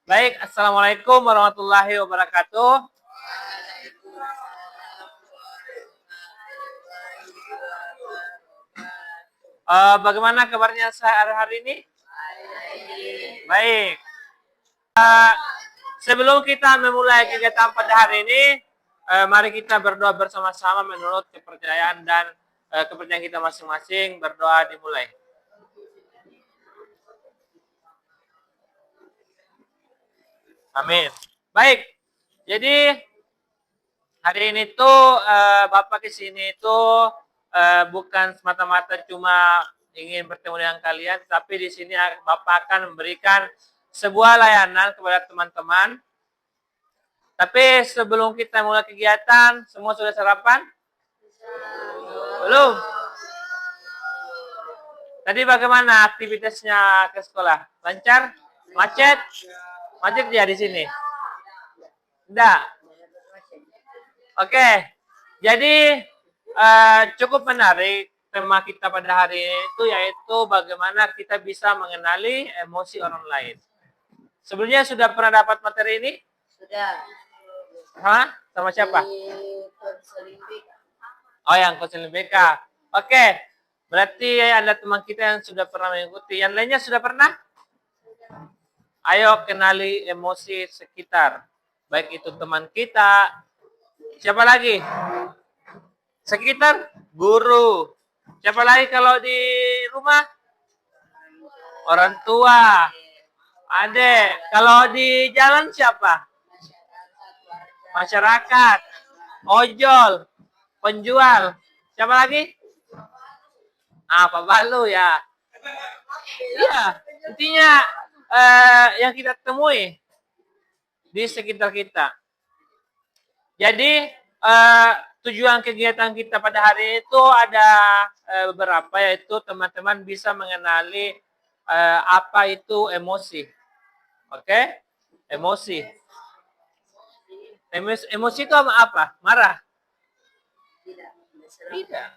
Baik, Assalamualaikum warahmatullahi wabarakatuh. Bagaimana kabarnya hari ini? Baik. Sebelum kita memulai kegiatan pada hari ini, mari kita berdoa bersama-sama menurut kepercayaan dan kepercayaan kita masing-masing. Berdoa dimulai. Amin. Baik. Jadi hari ini tuh Bapak kesini tuh bukan semata-mata cuma ingin bertemu dengan kalian, tapi di sini Bapak akan memberikan sebuah layanan kepada teman-teman. Tapi sebelum kita mulai kegiatan, semua sudah sarapan? Belum? Tadi bagaimana aktivitasnya ke sekolah? Lancar? Macet? Macet ya di sini? Tidak. Oke. Jadi cukup menarik tema kita pada hari ini itu yaitu bagaimana kita bisa mengenali emosi orang lain. Sebelumnya sudah pernah dapat materi ini? Sudah. Hah? Sama siapa? Oh, yang konseling BK. Oke. Berarti ada teman kita yang sudah pernah mengikuti. Yang lainnya sudah pernah? Ayo kenali emosi sekitar. Baik itu teman kita. Siapa lagi? Sekitar? Guru. Siapa lagi kalau di rumah? Orang tua. Adek. Kalau di jalan siapa? Masyarakat. Ojol. Penjual. Siapa lagi? Pak Balu ya. Iya. Intinya yang kita temui di sekitar kita. Jadi tujuan kegiatan kita pada hari itu ada beberapa, yaitu teman-teman bisa mengenali apa itu emosi. Oke? Emosi. Emosi itu apa? Marah? Tidak.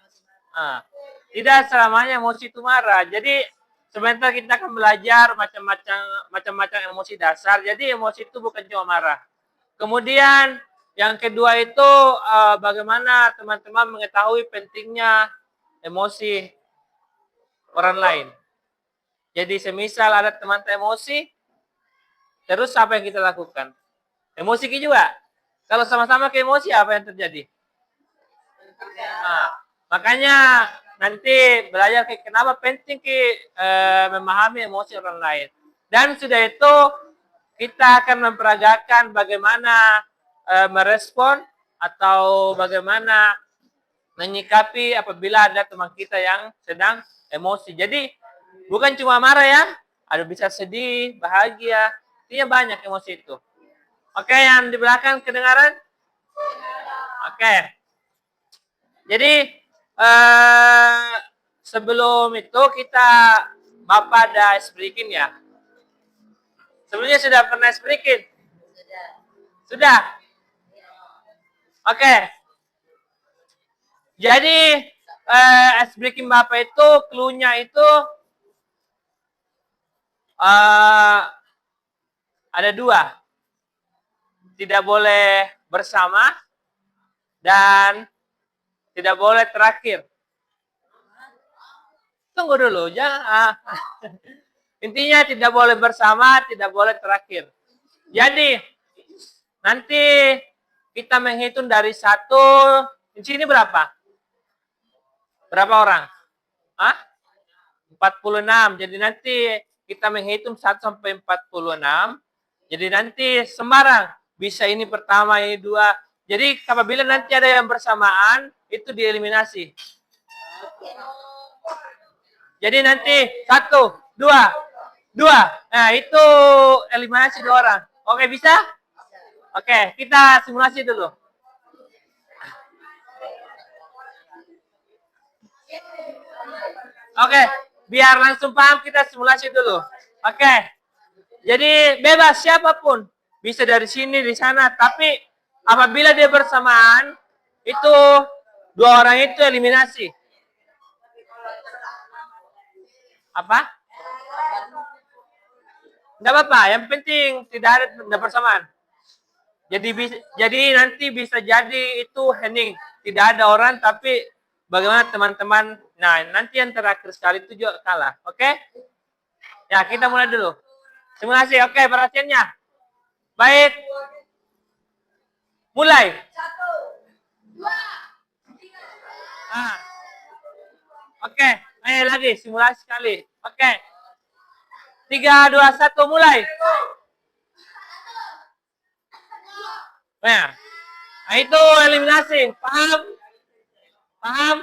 Tidak selamanya emosi itu marah. Jadi sebentar kita akan belajar macam-macam emosi dasar. Jadi emosi itu bukan cuma marah. Kemudian yang kedua itu bagaimana teman-teman mengetahui pentingnya emosi orang lain. Jadi semisal ada teman emosi, terus apa yang kita lakukan? Emosi juga. Kalau sama-sama ke emosi, apa yang terjadi? Makanya nanti belajar kenapa penting memahami emosi orang lain. Dan sudah itu kita akan memperagakan bagaimana merespon atau bagaimana menyikapi apabila ada teman kita yang sedang emosi. Jadi bukan cuma marah ya, ada bisa sedih, bahagia, intinya banyak emosi itu. Oke, yang di belakang kedengaran? Oke. Jadi sebelum itu kita Bapak ada speaking ya. Sebelumnya sudah pernah speaking? Sudah. Oke. Jadi speaking Bapak itu clue-nya itu ada dua. Tidak boleh bersama dan tidak boleh terakhir. Tunggu dulu, jangan. Intinya tidak boleh bersama, tidak boleh terakhir. Jadi nanti kita menghitung dari 1. Di sini berapa? Berapa orang? 46. Jadi nanti kita menghitung 1 sampai 46. Jadi nanti sembarang. Bisa ini pertama, ini 2. Jadi apabila nanti ada yang bersamaan, itu dieliminasi. Jadi nanti 1, 2. Nah, itu eliminasi 2 orang. Oke, bisa? Oke, kita simulasi dulu. Oke, biar langsung paham kita simulasi dulu. Oke. Jadi bebas siapapun. Bisa dari sini, di sana. Tapi apabila dia bersamaan, itu 2 orang itu eliminasi. Apa? Enggak apa-apa, yang penting tidak ada persamaan. Jadi nanti bisa jadi itu hening, tidak ada orang tapi bagaimana teman-teman. Nah, nanti yang terakhir sekali itu juga kalah. Oke? Ya, kita mulai dulu. Simulasi. Oke, perhatiannya. Baik. Mulai. 1, 2, 3. Ah. Oke, ayo lagi simulasi sekali. Oke. 3, 2, 1 mulai. Nah, itu eliminasi. Paham? Paham?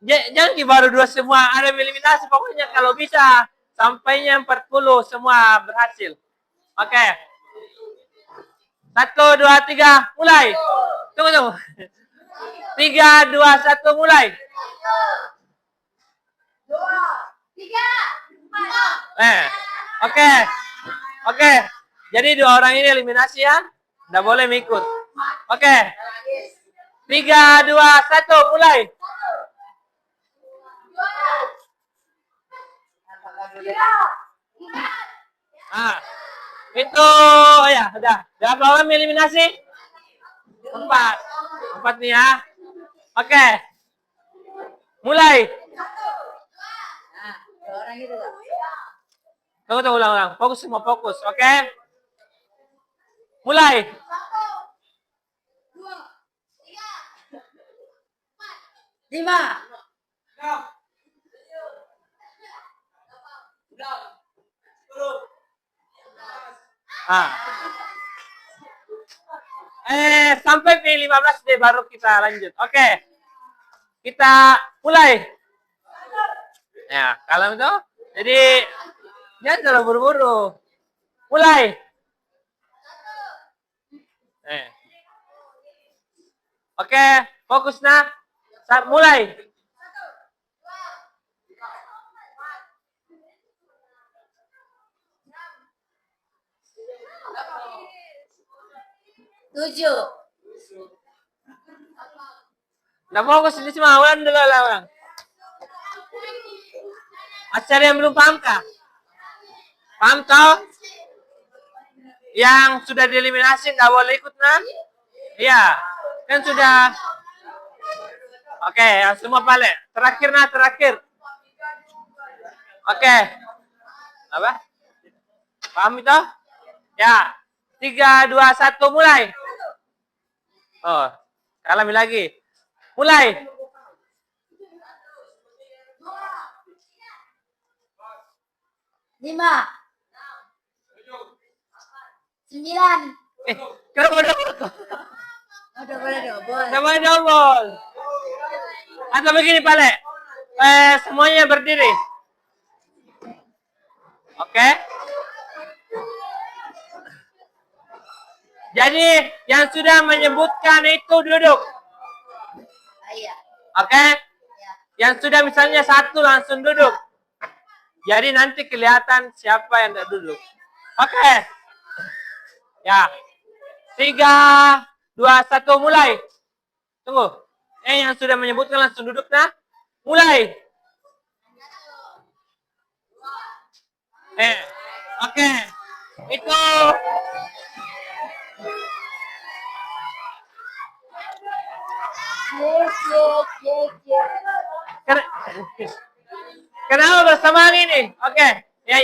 Jangan baru 2 semua ada eliminasi. Pokoknya kalau bisa sampainya 40 semua berhasil. Oke. 1, 2, 3 mulai. Tunggu. 3, 2, 1 mulai. 2, 3, 4. Oke. Jadi 2 orang ini eliminasi ya. Nggak boleh mengikut. Oke. 3, 2, 1 mulai. 2, 3, 4. Itu ya udah. Berapa orang eliminasi? 4 nih ya. Oke. Mulai. Orang itu. Tunggu ulang. Fokus semua fokus. Oke. Mulai. 1, 2, 3, 4. 5. Sampai P15 deh baru kita lanjut. Oke. Kita mulai. Ya, kalau itu jadi jangan terlalu buru-buru. Mulai. Oke, fokus nah. Saat mulai. 7. Nah, fokus ini semua ulang dulu lah. Acara yang belum paham kah? Paham toh? Yang sudah dieliminasi nggak boleh ikut nah? Iya, kan sudah. Oke, yang semua balik. Terakhir. Oke. Apa? Paham itu? Ya. 3, 2, 1 mulai. Oh, kalah lagi. Mulai. 5. 9. Kenapa double? Udah boleh double. Kenapa double? Atau begini, Pale. Semuanya berdiri. Oke. Jadi, yang sudah menyebutkan itu duduk. Iya. Oke? Yang sudah misalnya 1 langsung duduk. Jadi nanti kelihatan siapa yang tidak duduk. Oke. Ya. 3, 2, 1 mulai. Tunggu. Yang sudah menyebutkan langsung duduk nah. Mulai. Oke. Itu Kenapa bersamaan ini? Oke. Ya,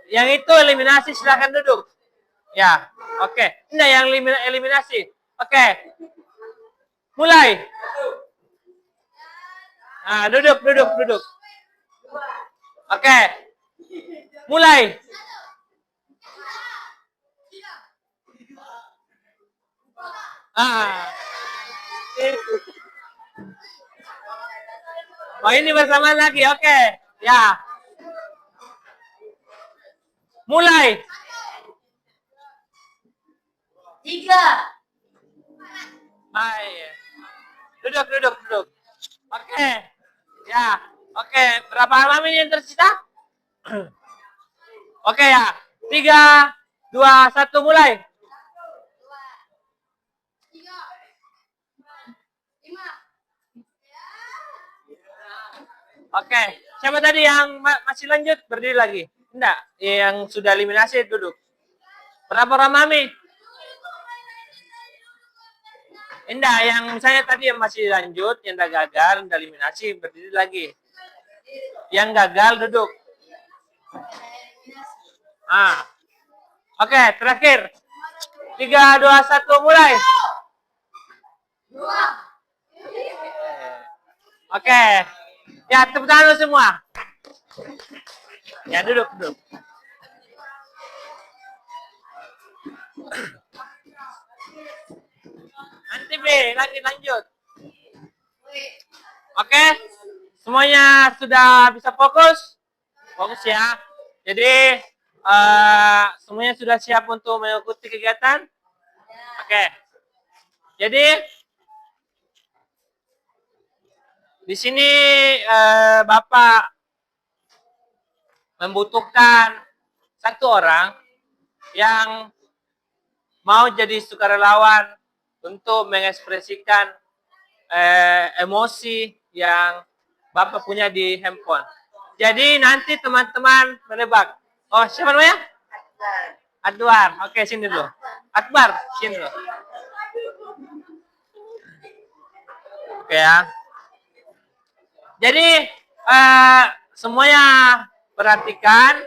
yang itu eliminasi silakan duduk. Ya, oke. Ini yang eliminasi. Oke. Mulai. Duduk. Oke. Mulai. Oh, ini bersamaan lagi. Oke. Ya. Mulai. 3. Duduk. Oke. Ya. Oke. Berapa lama ini yang tersisa? Oke ya. 3, 2, 1 mulai. 5. Oke. Siapa tadi yang masih lanjut? Berdiri lagi. Enggak. Yang sudah eliminasi duduk. Berapa orang Mami? Enggak. Yang misalnya tadi yang masih lanjut, yang udah gagal, udah eliminasi, berdiri lagi. Yang gagal duduk. Oke, terakhir. 3, 2, 1, mulai. Oke. Ya, tepuk tangan lu semua. Ya, duduk. Nanti B, lanjut. Oke. Semuanya sudah bisa fokus? Fokus ya. Jadi, semuanya sudah siap untuk mengikuti kegiatan? Oke. Jadi, di sini Bapak membutuhkan 1 orang yang mau jadi sukarelawan untuk mengekspresikan emosi yang Bapak punya di handphone. Jadi nanti teman-teman menebak. Oh, siapa namanya? Adwar. Oke, sini dulu. Akbar, sini dulu. Oke ya. Jadi semuanya perhatikan.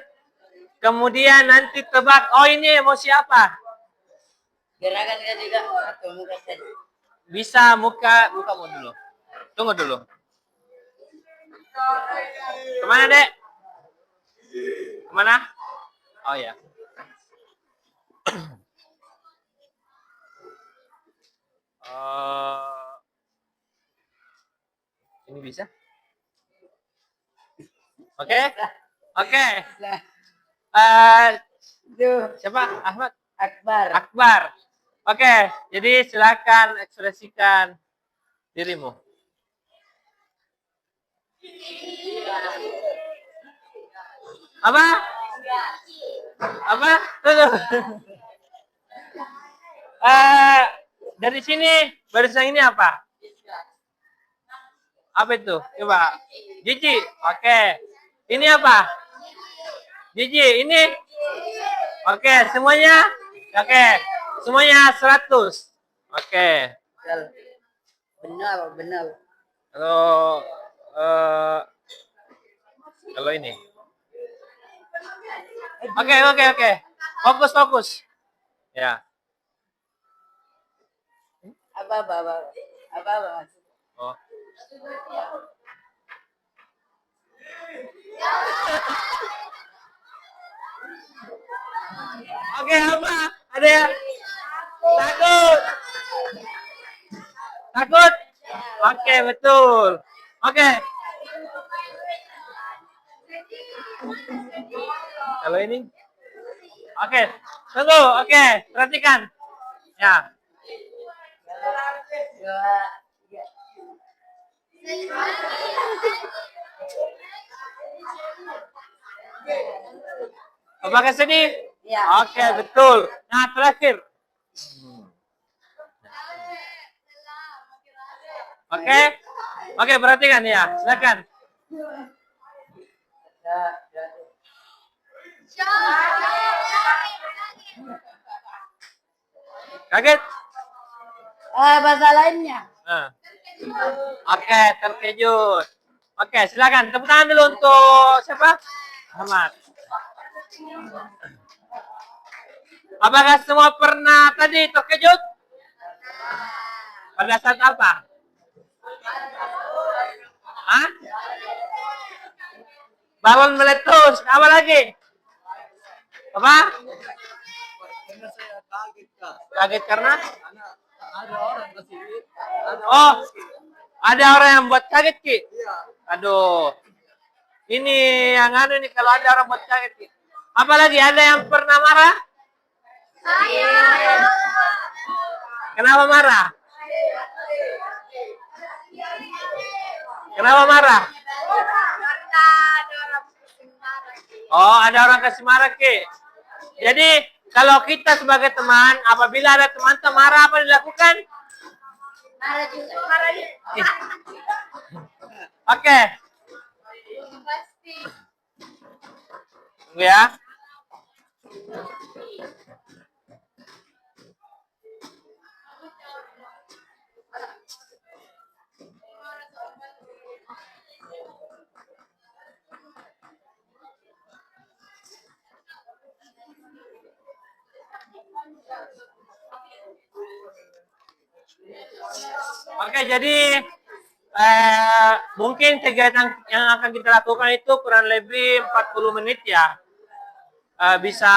Kemudian nanti tebak. Oh, ini emosi apa? Gerakan ketiga atau muka saja. Bisa muka mau dulu. Tunggu dulu. Kemana, Dek? Kemana? Oh ya. Ini bisa? Oke? Oke. Siapa? Ahmad? Akbar. Oke, jadi silakan ekspresikan dirimu. Apa? Tuh. Dari sini barisan ini apa? Apa itu? Coba. Jiji. Oke. Ini apa? Jiji. Ini? Oke, semuanya? Oke. Semuanya 100. Oke. Benar. Kalau ini. Oke. Fokus. Ya. Apa? Oh. Oke, apa? Ada yang takut? Oke, betul. Oke. Kalau ini? Oke, tunggu. Oke, perhatikan. Ya. Apakah sedih? Ya. Oke, betul. Nah, terakhir. Oke, perhatikan ya. Silakan. Kaget? Bahasa lainnya. Oke, terkejut. Oke, silakan. Tepuk tangan dulu untuk siapa? Ahmad. Apakah semua pernah tadi terkejut? Pada saat apa? Hah? Balon meletus. Apa lagi? Apa? Kaget karena? Oh, ada orang yang buat kaget, Ki? Aduh. Ini yang ini kalau ada orang buat kaget, Ki. Apalagi ada yang pernah marah? Kenapa marah? Kenapa marah? Oh, ada orang kasih marah, Ki. Jadi, kalau kita sebagai teman, apabila ada teman marah, apa dilakukan? Marah juga. Oke. Tunggu ya. Oke, jadi mungkin kegiatan yang akan kita lakukan itu kurang lebih 40 menit ya. Bisa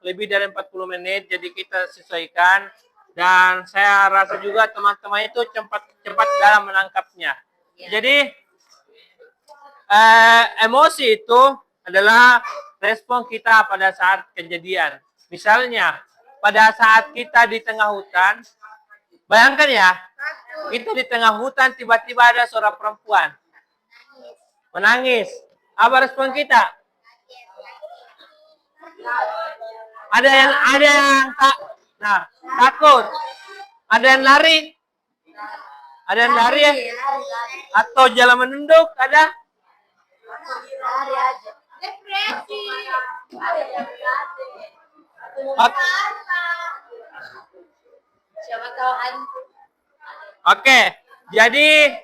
lebih dari 40 menit, jadi kita sesuaikan. Dan saya rasa juga teman-teman itu cepat dalam menangkapnya. Jadi emosi itu adalah respon kita pada saat kejadian. Misalnya, pada saat kita di tengah hutan, bayangkan ya, kita di tengah hutan tiba-tiba ada suara perempuan menangis. Apa respon kita? Ada yang takut. Ada yang lari. Ada yang lari ya? Atau jalan menunduk, ada? Lari aja. Depresi. Siapa tahu hantu. Oke, jadi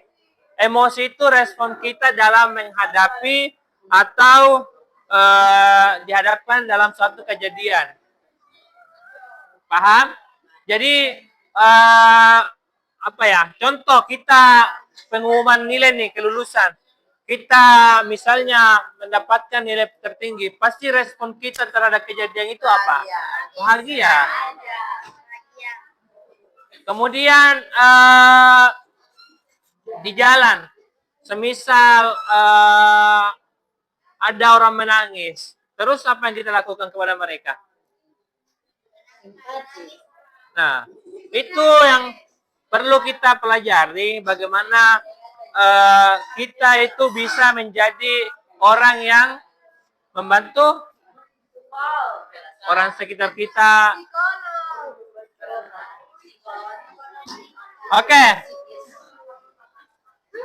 emosi itu respon kita dalam menghadapi atau dihadapkan dalam suatu kejadian. Paham? Jadi apa ya? Contoh kita pengumuman nilai nih kelulusan. Kita misalnya mendapatkan nilai tertinggi, pasti respon kita terhadap kejadian itu apa? Bahagia. Kemudian di jalan, semisal ada orang menangis, terus apa yang kita lakukan kepada mereka? Nah, itu yang perlu kita pelajari, bagaimana kita itu bisa menjadi orang yang membantu orang sekitar kita. Oke.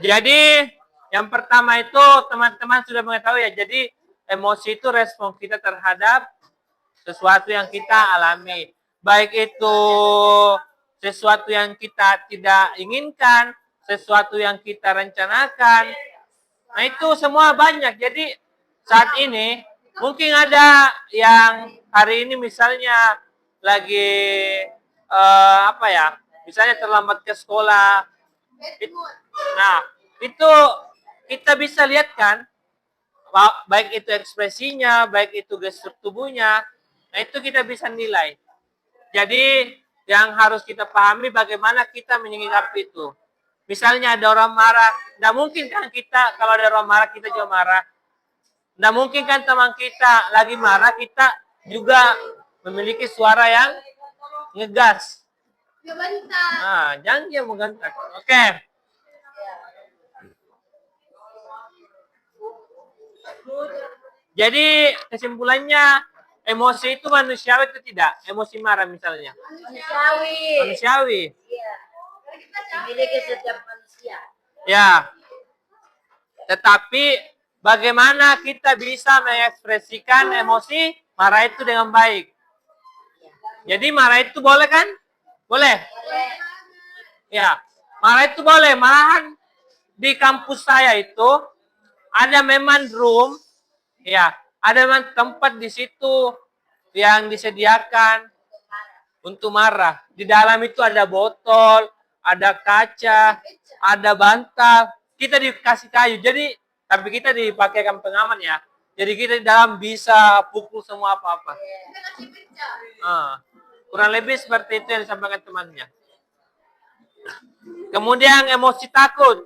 Jadi yang pertama itu teman-teman sudah mengetahui ya. Jadi emosi itu respon kita terhadap sesuatu yang kita alami. Baik itu sesuatu yang kita tidak inginkan, sesuatu yang kita rencanakan. Nah itu semua banyak. Jadi saat ini mungkin ada yang hari ini misalnya lagi apa ya? Misalnya terlambat ke sekolah. Nah, itu kita bisa lihat kan, baik itu ekspresinya, baik itu gestur tubuhnya, nah itu kita bisa nilai. Jadi, yang harus kita pahami bagaimana kita menyikapi itu. Misalnya ada orang marah, tidak mungkin kan kita, kalau ada orang marah, kita juga marah. Tidak mungkin kan teman kita lagi marah, kita juga memiliki suara yang ngegas. Nah, jangan dia menggentak. Oke. Jadi kesimpulannya emosi itu manusiawi atau tidak? Emosi marah misalnya. Manusiawi. Iya. Dimiliki setiap manusia. Ya. Tetapi bagaimana kita bisa mengekspresikan emosi marah itu dengan baik? Jadi marah itu boleh kan? Boleh? Ya, marah itu boleh. Malahan di kampus saya itu ada memang room, ya, ada memang tempat di situ yang disediakan untuk marah. Di dalam itu ada botol, ada kaca, ada bantal. Kita dikasih kayu. Jadi, tapi kita dipakaikan pengaman ya. Jadi kita di dalam bisa pukul semua apa-apa. Kurang lebih seperti itu yang disampaikan temannya. Kemudian emosi takut.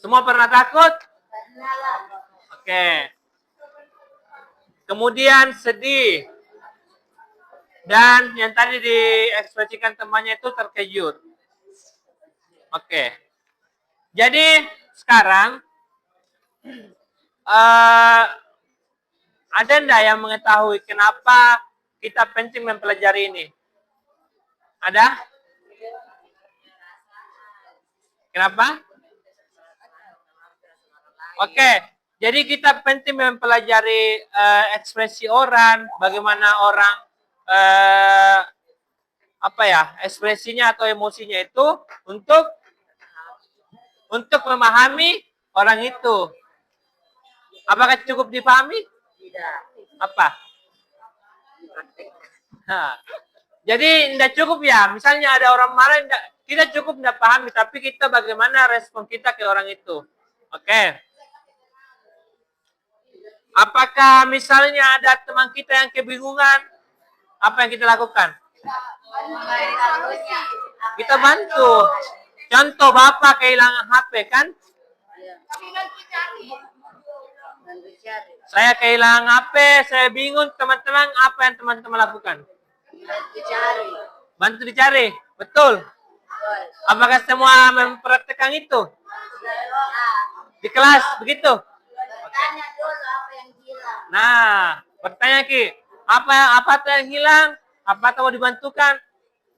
Semua pernah takut? Oke. Kemudian sedih. Dan yang tadi diekspresikan temannya itu terkejut. Oke. Jadi sekarang ada enggak yang mengetahui kenapa kita penting mempelajari ini? Ada? Kenapa? Oke, Jadi kita penting mempelajari ekspresi orang, bagaimana orang ekspresinya atau emosinya itu untuk memahami orang itu. Apakah cukup dipahami? Tidak. Apa? Nah, jadi tidak cukup ya. Misalnya ada orang marah, kita cukup tidak pahami, tapi kita bagaimana respon kita ke orang itu. Oke. Apakah misalnya ada teman kita yang kebingungan, apa yang kita lakukan? Kita bantu. Contoh Bapak kehilangan HP kan? Saya kehilangan HP, saya bingung, teman-teman, apa yang teman-teman lakukan? Bantu dicari. Betul. Apakah semua mempraktekkan itu? Di kelas, begitu? Nah, bertanya Ki, apa yang hilang? Apa mau dibantukan?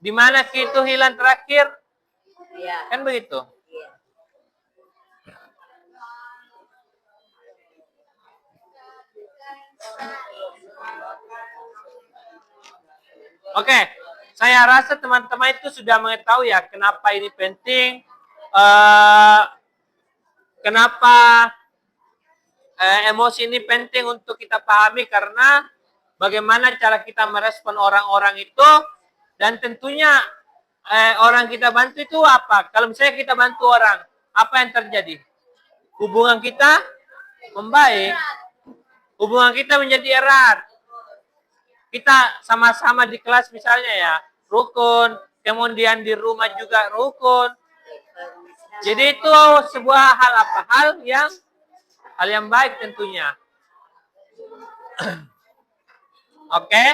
Di mana Ki itu hilang terakhir? Kan begitu. Oke, saya rasa teman-teman itu sudah mengetahui ya kenapa ini penting, kenapa emosi ini penting untuk kita pahami, karena bagaimana cara kita merespon orang-orang itu, dan tentunya orang kita bantu itu apa? Kalau misalnya kita bantu orang, apa yang terjadi? Hubungan kita membaik, hubungan kita menjadi erat. Kita sama-sama di kelas misalnya ya, rukun, kemudian di rumah juga rukun. Jadi itu sebuah hal yang baik tentunya. Oke.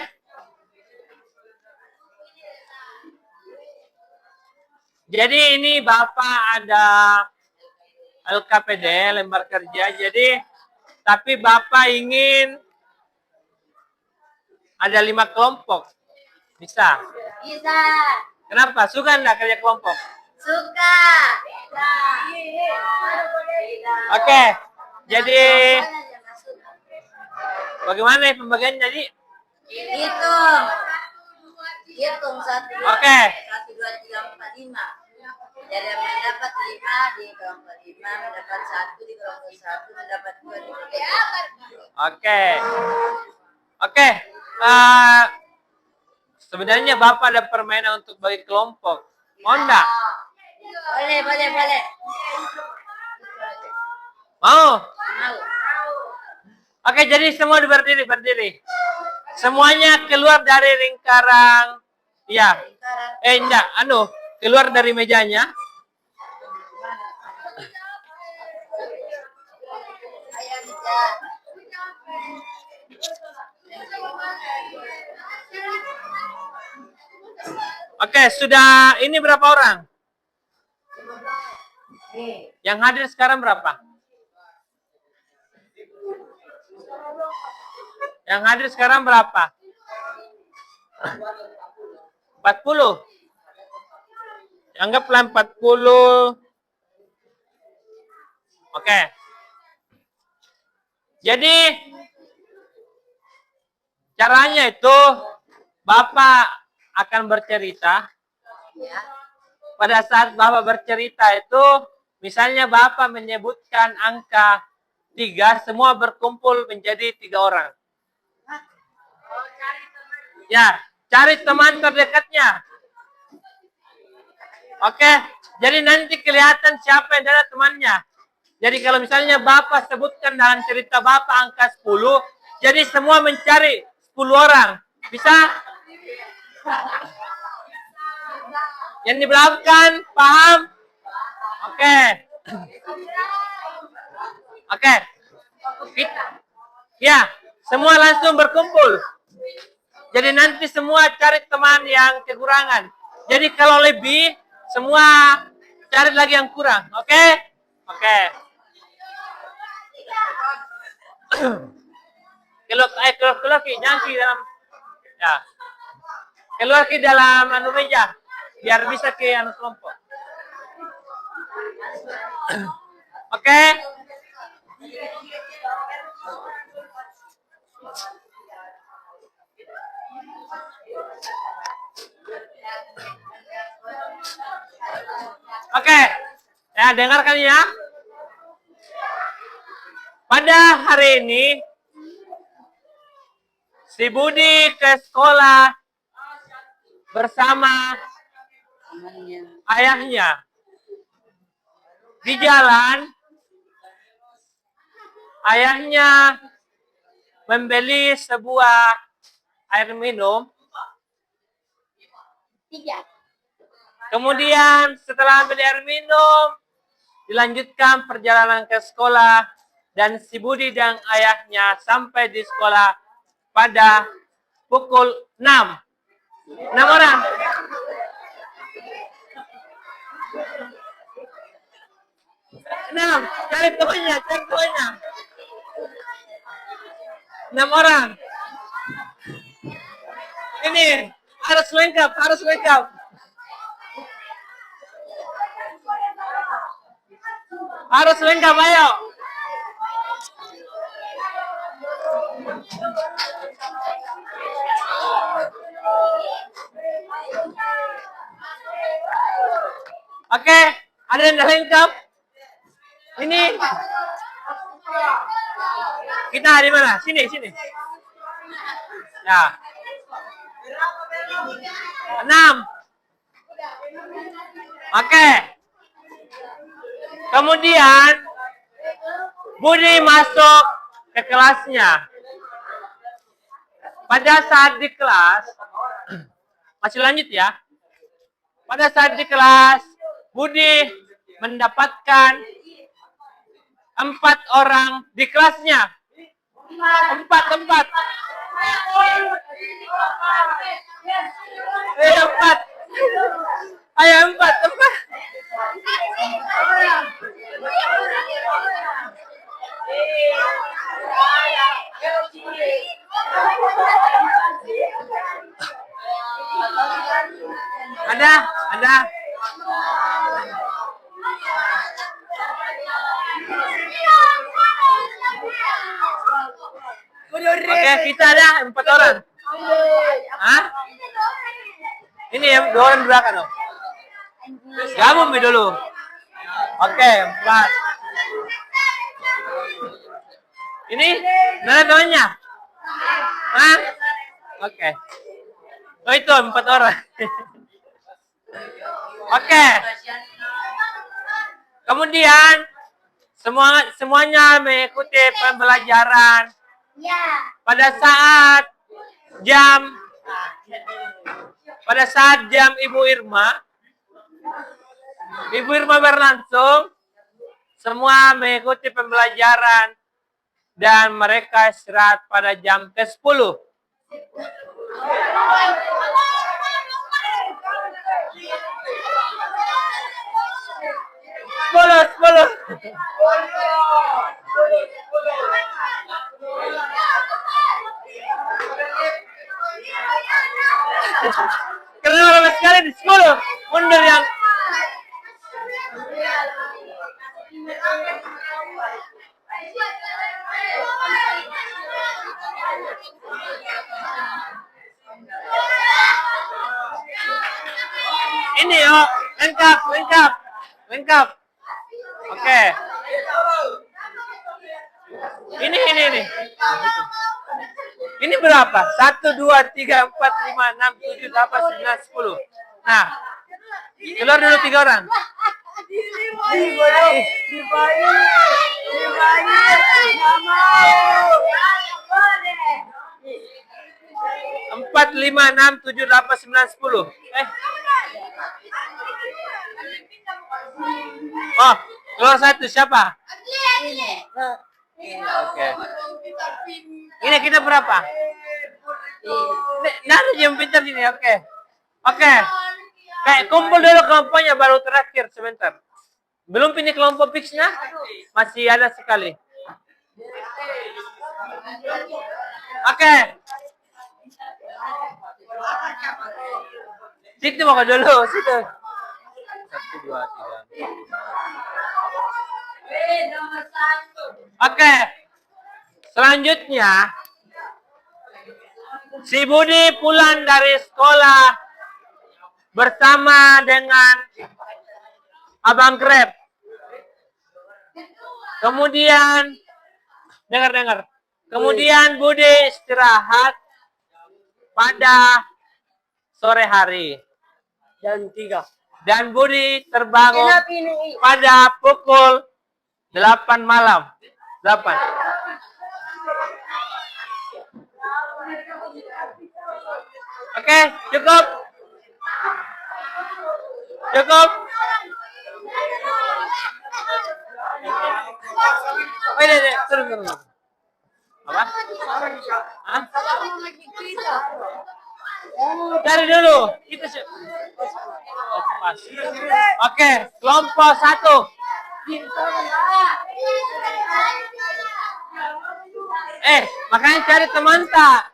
Jadi ini Bapak ada LKPD, lembar kerja. Jadi tapi Bapak ingin ada 5 kelompok. Bisa? Bisa. Kenapa? Suka enggak kerja kelompok? Suka. Oke. Jadi bagaimana pembagian jadi? Hitung 1, 2, Oke. 1, 2, 3, 4, 5. Jadi mendapat 5 di kelompok 5, mendapat 1 di kelompok 1, mendapat 2 di kelompok 2. Oke. Oke. Sebenarnya Bapak ada permainan untuk bagi kelompok. Mau enggak? Boleh. Mau? Mau. Oke, jadi semua berdiri. Semuanya keluar dari lingkaran. Ya. Enggak, keluar dari mejanya. Oke, sudah ini berapa orang? Yang hadir sekarang berapa? Yang hadir sekarang berapa? 40. Anggaplah 40. Oke. Jadi caranya itu Bapak akan bercerita. Pada saat Bapak bercerita itu, misalnya Bapak menyebutkan angka 3, semua berkumpul menjadi 3 orang. Ya, cari teman terdekatnya. Oke, jadi nanti kelihatan siapa yang adalah temannya. Jadi kalau misalnya Bapak sebutkan dalam cerita Bapak angka 10, jadi semua mencari 10 orang. Bisa? Yang di belakang, paham? Oke. Ya, semua langsung berkumpul. Jadi nanti semua cari teman yang kekurangan. Jadi kalau lebih, semua cari lagi yang kurang. Oke? Keluar ke jangan dalam ya. Keluar ke dalam meja biar bisa ke kelompok. Oke? Oke, ya dengarkan ya. Pada hari ini, si Budi ke sekolah bersama ayahnya. Di jalan, ayahnya membeli sebuah air minum. Kemudian setelah beli air minum, dilanjutkan perjalanan ke sekolah. Dan si Budi dan ayahnya sampai di sekolah pada pukul 6. 6 orang. Cari tuanya. 6 orang. Ini harus lengkap. Harus lengkap, ayo. Oke, ada yang udah lengkap? Ini kita di mana? Sini. Nah, 6. Oke. Kemudian Budi masuk ke kelasnya. Pada saat di kelas, masih lanjut ya. Pada saat di kelas, Budi mendapatkan 4 orang di kelasnya. 4. Ayo 4. Ada. Oke, kita ada 4 orang. Hah? Ini ya, 2 orang di belakang dong. Gabung dulu. Oke, 4. Ini namanya? Hah? Oke. Oh itu 4 orang. Oke. Kemudian semuanya mengikuti pembelajaran. Pada saat jam Ibu Irma berlangsung, semua mengikuti pembelajaran dan mereka istirahat pada jam ke-10. Sepuluh. Kenapa lama sekali di 10? Mundur yang ini yuk, lengkap. Oke. Ini. Ini berapa? 1, 2, 3, 4, 5, 6, 7, 8, 9, 10. Nah, keluar dulu 3 orang. Empat, 5, 6, 7, 8, 9, 10. Oh, keluar 1 siapa? Oke. Ini kita berapa? Nah, jam pintar sini. Oke. Kayak kumpul dulu kelompoknya baru terakhir sebentar. Belum pilih kelompok fixnya? Masih ada sekali. Oke. Situ mau dulu, situ. 1, 2, 3. Nomor 1. Oke. Selanjutnya, si Budi pulang dari sekolah bersama dengan Abang Grab. Kemudian, dengar. Kemudian Budi istirahat pada sore hari. Dan Budi terbangun pada pukul 8 malam. 8. Oke, cukup. Cukup. Oh, ini, turun. Apa? Hah? Dari dulu. Kita pas. Oke, kelompok 1. Makanya cari teman tak?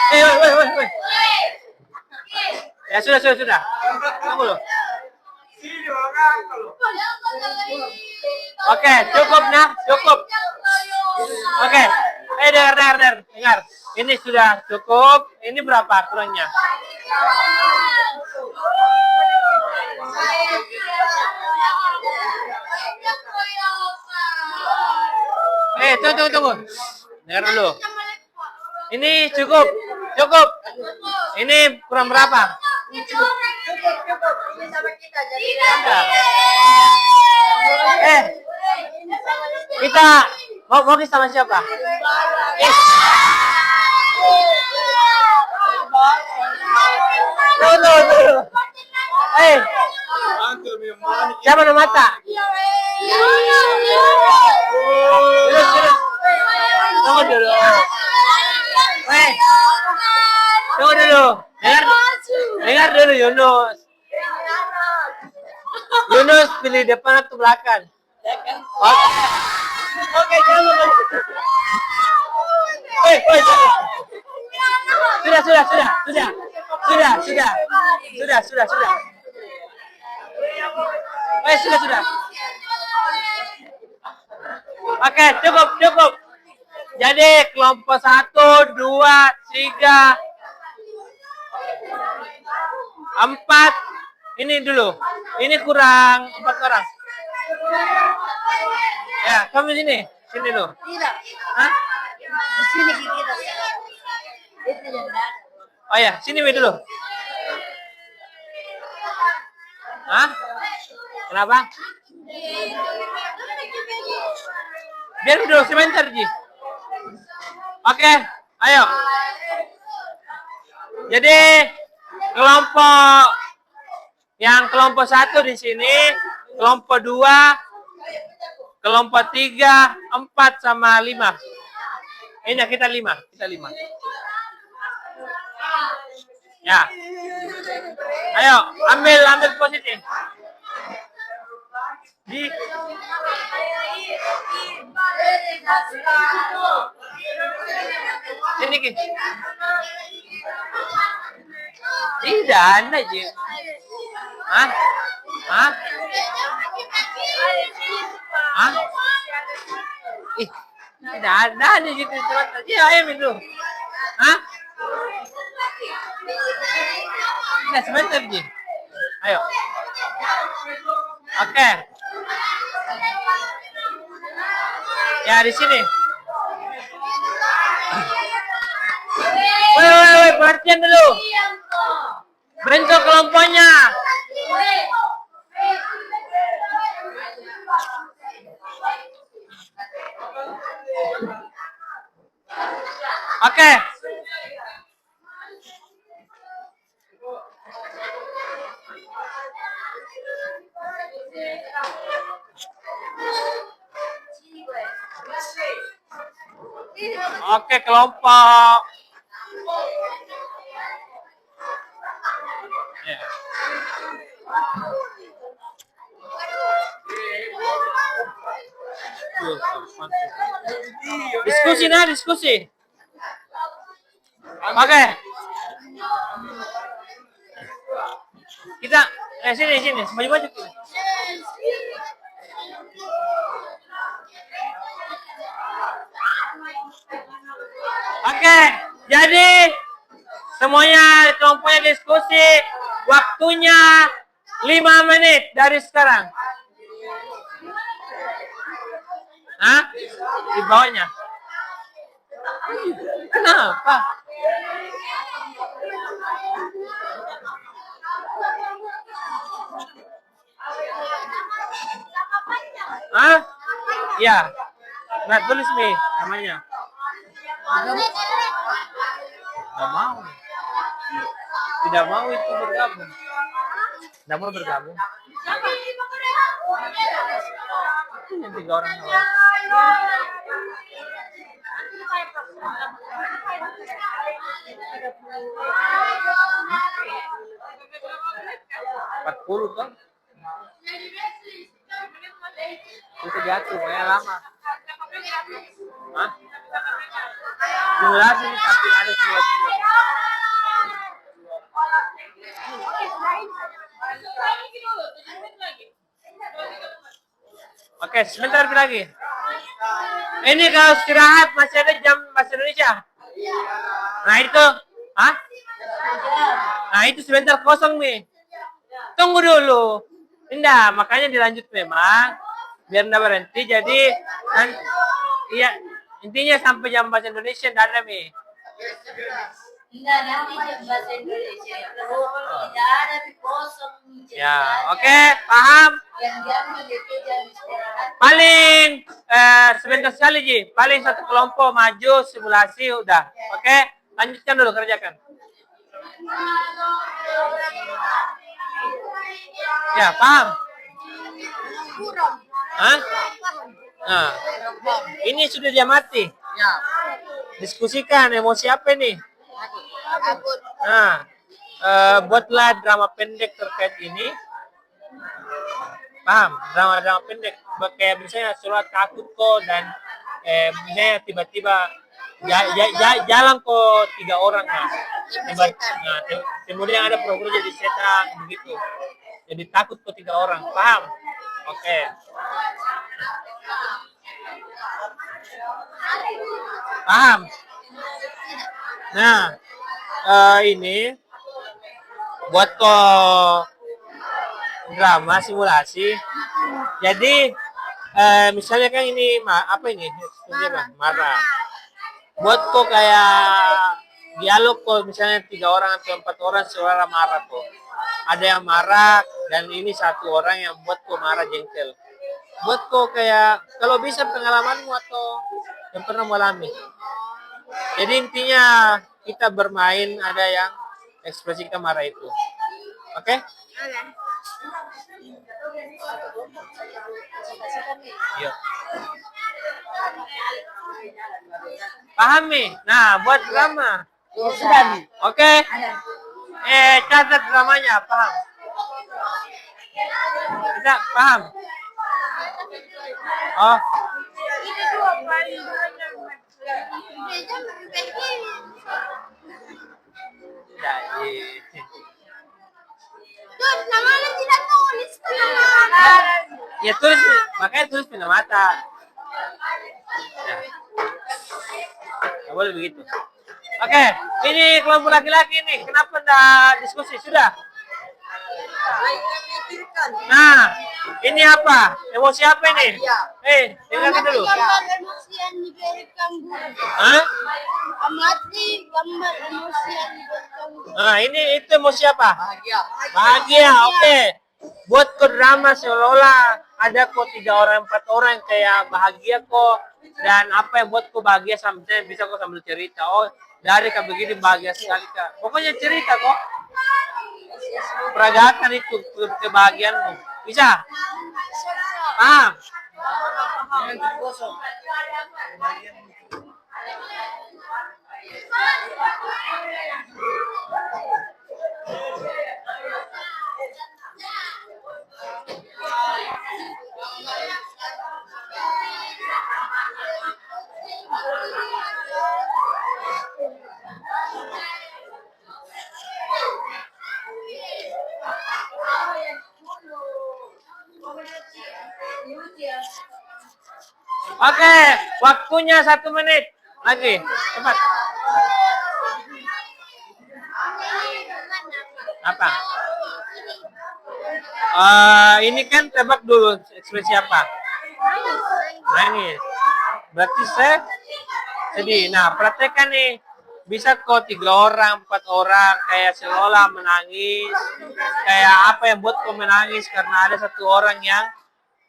Woi. Ya sudah. Tunggu loh. Oke, cukup nah, cukup. Oke, dengar. Ini sudah cukup. Ini berapa kurangnya? Tunggu. Dengar dulu. Ini cukup. Ini kurang berapa? Cukup. Ini sama kita jadi Kita mau sama siapa? Tunggu. Siapa nama mata? Tunggu dulu. Tunggu dulu. Dengar dulu Yunus. Yunus pilih depan atau belakang? Oke, jangan. Sudah. Oke, cukup. Jadi kelompok 1, 2, 3, 4. Ini dulu. Ini kurang 4 orang. Ya, kamu sini dulu. Tidak. Hah? Di sini kita. Itu yang benar. Oh ya, sini dulu. Hah? Kenapa? Biar dulu sebentar, Ji. Oke, ayo. Jadi kelompok 1 di sini, kelompok 2, kelompok 3, 4 sama 5. Ini kita 5. Ya. Ayo, ambil posisi. Sini Ki. Tidak ada Ji. Hah? Tidak ada di situ surat aja. Ayo minum. Hah? Nah, sebentar Ji. Ayo. Oke. Ya di sini. Woi, perhatian dulu. Bentuk kelompoknya. Oke. Oke, kelompok. Ya. Diskusi. Oke. Kita sini, maju-maju kita. Oke, jadi semuanya kelompoknya diskusi. Waktunya 5 menit dari sekarang. Hah? Di bawahnya. Kenapa? Hah? Iya. Nah, tulis nih namanya. Tidak mau. Tidak mau itu bergabung. Tidak mau bergabung. Yang 3 orang. Empat puluh kan? Itu jatuh, pokoknya lama. Hah? Durasi tapi ada 20. Oke, sebentar lagi. Ini kalau istirahat masih ada jam bahasa Indonesia. Nah itu, hah? Nah itu sebentar kosong nih. Tunggu dulu. Indah, makanya dilanjut memang biar nggak berhenti. Jadi, iya intinya sampai jam bahasa Indonesia tidak ada nih. Enggak, nanti jam bahasa Indonesia itu tidak ada di kosong. Ya, oke, paham. Yang diambil itu jam istirahat. Paling sebentar sekali Ji. Paling satu kelompok maju simulasi udah. Oke, lanjutkan dulu kerjakan. Ya, paham? Hah? Nah, ini sudah diamati. Ya. Diskusikan emosi apa nih? Nah, buatlah drama pendek terkait ini. Paham? Drama pendek. Kayak misalnya surat takut kok dan misalnya tiba-tiba jalan kok 3 orang nah. Kemudian ada program jadi setan begitu. Jadi takut kok 3 orang. Paham? Oke. Paham? Nah, ini buat kok drama simulasi. Jadi misalnya kan ini apa ini? Marah. Buat kok kayak dialog kok misalnya 3 orang atau 4 orang suara marah kok. Ada yang marah dan ini 1 orang yang buat kok marah jengkel. Buat kok kayak kalau bisa pengalamanmu atau yang pernah mengalami. Jadi intinya kita bermain ada yang ekspresi kita marah itu. Oke? Iya. Paham nih? Nah, buat drama. Sudah nih. Oke? Catat dramanya, paham? Bisa, paham? Oh. Namanya tidak tulis. Ya tulis, makanya tulis pindah mata. Ya. Nggak boleh begitu. Oke, ini kelompok laki-laki nih. Kenapa enggak diskusi? Sudah. Nah, ini apa? Emosi apa ini? Dengarkan dulu. Emosi yang diberikan guru. Hah? Amati gambar emosi yang diberikan guru. Nah, ini itu emosi apa? Bahagia. Bahagia, oke. Buat kok drama seolah-olah ada kok 3 orang, 4 orang yang kayak bahagia kok. Dan apa yang buat kok bahagia sampai bisa kok sambil cerita. Oh, dari kak begini bahagia sekali kak. Pokoknya cerita kok. Peragakan itu kebahagiaanmu. Bisa? Paham? Oke, waktunya 1 menit lagi. Cepat. Apa? Ini kan tebak dulu ekspresi apa? Nangis. Berarti sedih. Nah, praktekkan nih. Bisa kok 3 orang, 4 orang kayak seolah menangis. Kayak apa yang buat kau menangis karena ada 1 orang yang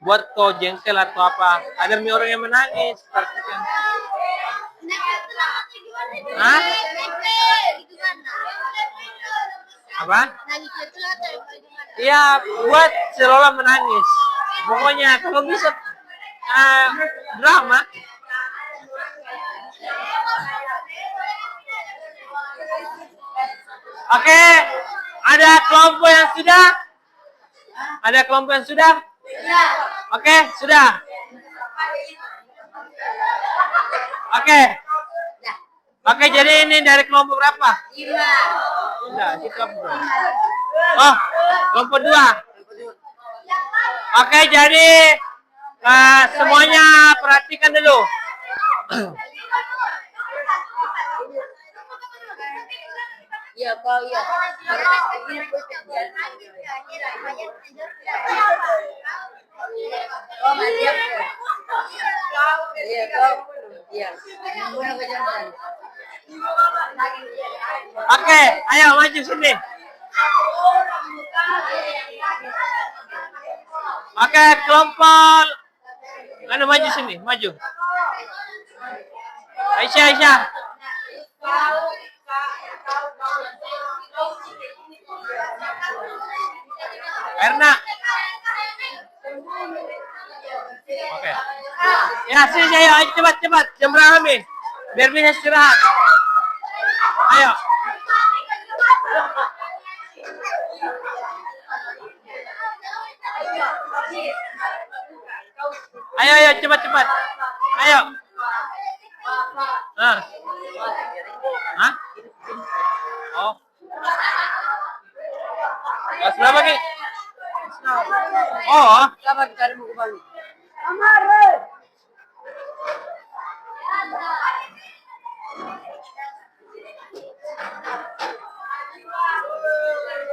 buat kau jengkel atau apa. Ada orang yang menangis. Praktekkan. Hah? Apa? Iya, buat seolah menangis. Pokoknya kalau bisa drama. Oke, ada kelompok yang sudah? Ada kelompok yang sudah? Oke, sudah. Oke. Oke, jadi ini dari kelompok berapa? 5. Sudah, kita berapa? Oh, kelompok 2. Oke, jadi semuanya perhatikan dulu. Iya, kau iya. Oh, Maria. Iya, kau. Iya. Oke, ayo maju sini. Oke, kelompok. Anu maju sini, maju. Aisyah. Erna. Oke. Ya, sini ayo cepat. Jam berapa nih? Biar bisa istirahat. Ayo. Ayo cepat. Ayo. Hah? Oh. Kelas berapa, Ki? Oh. Kapan cari buku baru?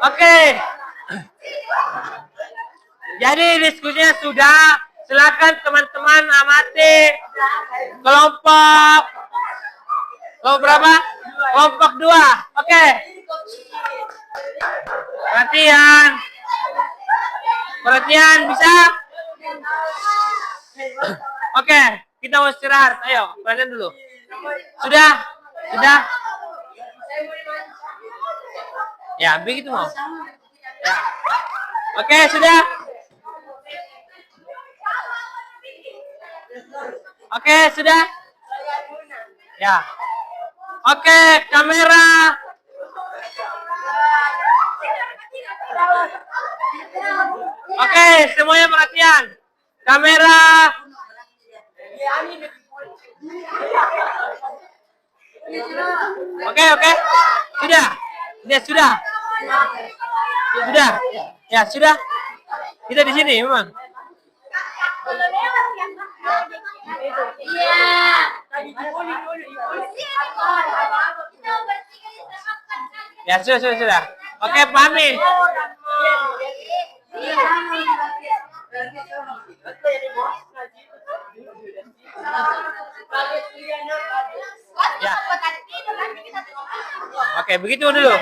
Oke. Jadi diskusinya sudah. Silakan teman-teman amati kelompok berapa? Kelompok 2. Oke. Perhatian bisa? Oke, kita mau istirahat. Ayo, perhatian dulu. Sudah? Ya, begitu mau. Ya. Oke, sudah. Oke, sudah. Ya. Oke, kamera. Oke, semuanya perhatian. Kamera. Oke. Sudah. Ya, sudah. Kita di sini memang. Ya, sudah. Oke, pahami. Ya. Oke, begitu dulu.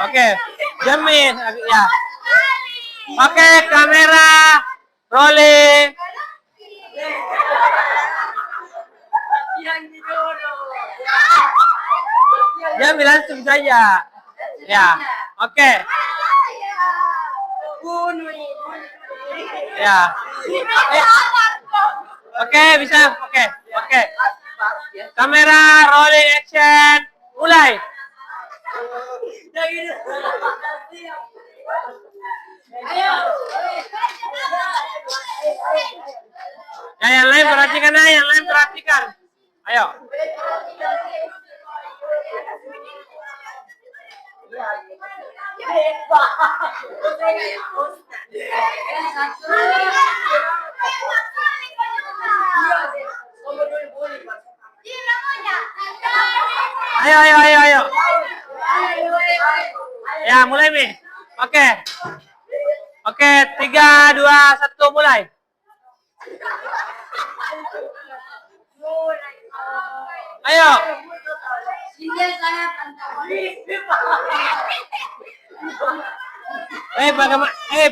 Oke, jamin. Ya. Oke, kamera rolling. Jamin langsung saja. Ya. Oke. Ya. Oke, bisa. Oke. Kamera rolling action. Mulai. Ya, yang lain perhatikan. Ayo. Ayo, ayo, ayo, ayo. Ya, mulai nih. Oke. Oke, 3, 2, 1, mulai. Ayo.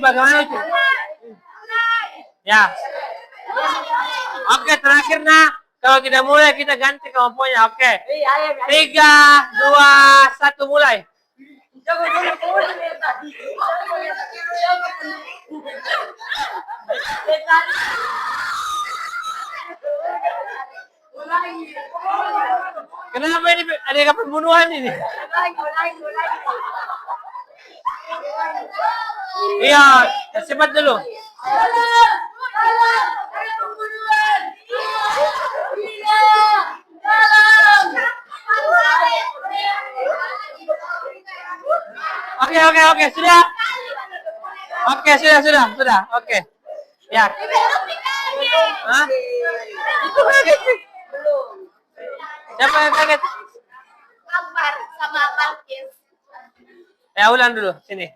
Bagaimana itu? Ya. Oke, terakhir nah. Kalau tidak mulai, kita ganti kemampuannya. Oke. 3, 2, 1, mulai. Kenapa ini ada pembunuhan ini? Iya, cepat dulu. Oke, sudah. Oke, sudah. Oke. Ya. Hah? Itu kaget. Siapa yang kaget? Akbar sama Balkis. Ya, ulang dulu. Sini.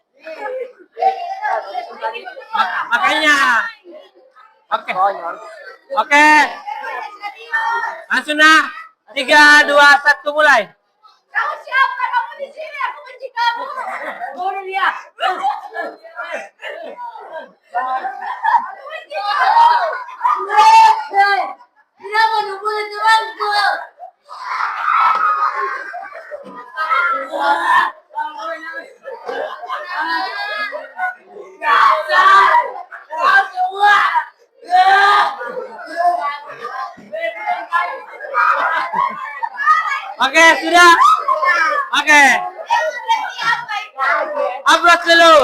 Makanya. Oke. Oke. Langsung nah. 3, 2, 1, mulai. Kamu siapa? Kamu di sini. Aku benci kamu. Bunuh dia. Tidak mau membunuh temanku. Oke, sudah. Oke. Aplaus dulu.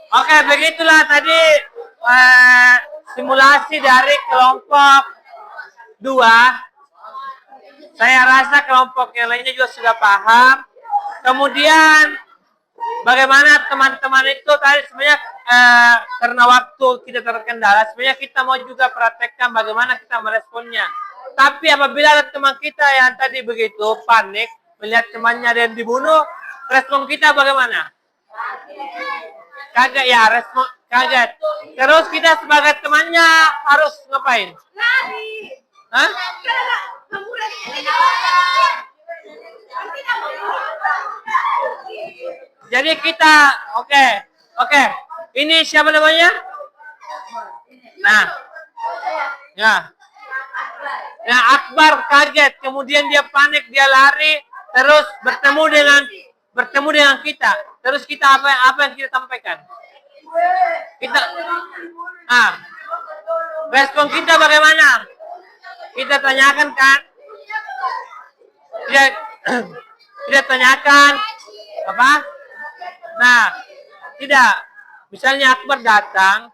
Oke, begitulah tadi simulasi dari kelompok 2. Saya rasa kelompok yang lainnya juga sudah paham. Kemudian bagaimana teman-teman itu tadi sebenarnya karena waktu kita terkendala, sebenarnya kita mau juga praktekkan bagaimana kita meresponnya. Tapi apabila ada teman kita yang tadi begitu panik melihat temannya ada yang dibunuh, respon kita bagaimana? Kaget ya, respon kaget. Terus kita sebagai temannya harus ngapain? Lari. Hah? Jadi kita, oke. Ini siapa namanya? Nah, ya. Nah, Akbar kaget, kemudian dia panik, dia lari, terus bertemu dengan kita. Terus kita apa yang kita sampaikan? Respon kita bagaimana? Kita tanyakan kan? Tidak tanyakan apa? Nah, tidak. Misalnya Akbar datang,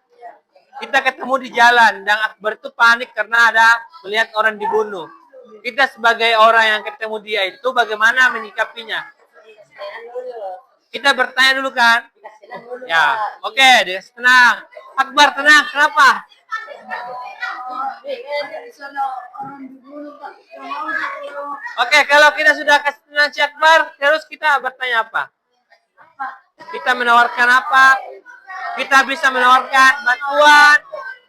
kita ketemu di jalan dan Akbar itu panik karena ada melihat orang dibunuh. Kita sebagai orang yang ketemu dia itu bagaimana menyikapinya? Kita bertanya dulu kan? Ya, oke, dia tenang. Akbar tenang, kenapa? Oke, kalau kita sudah kasih tenang si Akbar, terus kita bertanya apa? Kita menawarkan apa? Kita bisa menawarkan bantuan,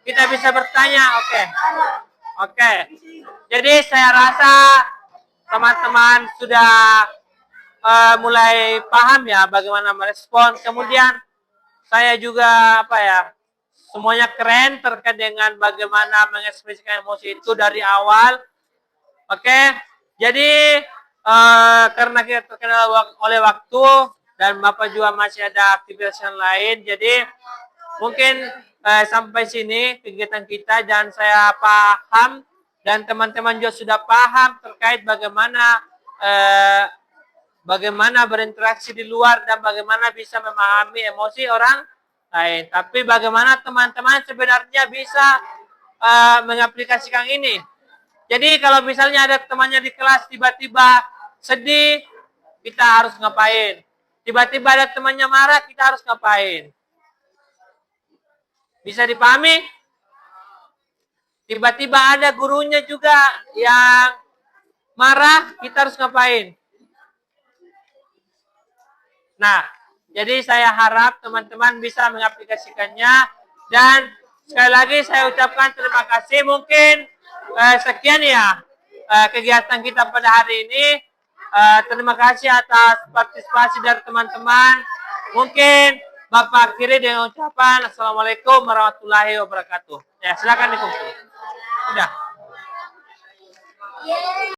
kita bisa bertanya, oke. Jadi saya rasa teman-teman sudah mulai paham ya bagaimana merespon. Kemudian saya juga semuanya keren terkait dengan bagaimana mengekspresikan emosi itu dari awal. Oke, jadi karena kita terkenal oleh waktu dan Bapak juga masih ada aktivitas yang lain, jadi mungkin sampai sini kegiatan kita dan saya paham dan teman-teman juga sudah paham terkait bagaimana berinteraksi di luar dan bagaimana bisa memahami emosi orang lain. Tapi bagaimana teman-teman sebenarnya bisa mengaplikasikan ini. Jadi kalau misalnya ada temannya di kelas tiba-tiba sedih, kita harus ngapain? Tiba-tiba ada temannya marah, kita harus ngapain? Bisa dipahami? Tiba-tiba ada gurunya juga yang marah, kita harus ngapain? Nah, jadi saya harap teman-teman bisa mengaplikasikannya. Dan sekali lagi saya ucapkan terima kasih. Mungkin sekian ya kegiatan kita pada hari ini. Terima kasih atas partisipasi dari teman-teman. Mungkin Bapak akhiri dengan ucapan Assalamualaikum warahmatullahi wabarakatuh. Ya, silakan dikumpul. Udah.